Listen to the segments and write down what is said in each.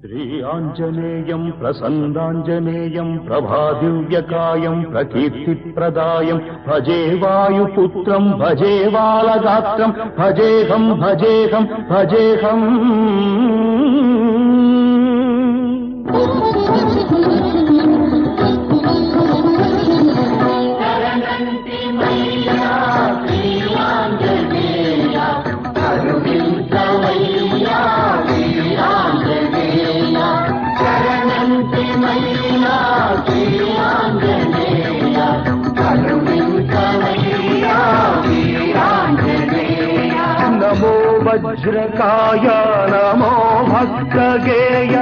శ్రీ ఆంజనేయం ప్రసన్నాంజనేయం ప్రభాదివ్యకాయం ప్రకీర్తిప్రదాయం భజే వాయుపుత్రం భజే బాలగాత్రం భజేహం భజేహం భజేహం. నమో వజ్రకాయ నమో భక్తగేయ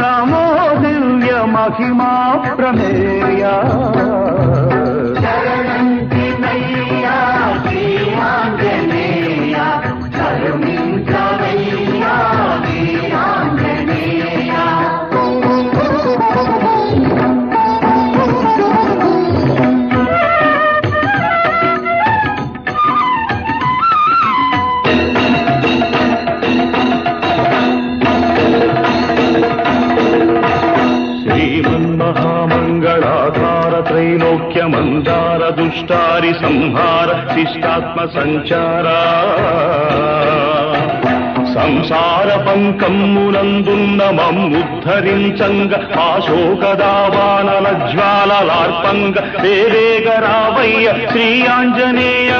నమో దివ్య మహిమా ప్రమేయ. त्रैलोक्यमन्दार दुष्टारि संहार शिष्टात्म संचारा संसार पंकम्मुనందున్న మమ్ముద్ధరించంగ ఆశోకదావానల జ్వాలలార్పంగ వేవేగరావయ్య శ్రీ ఆంజనేయ.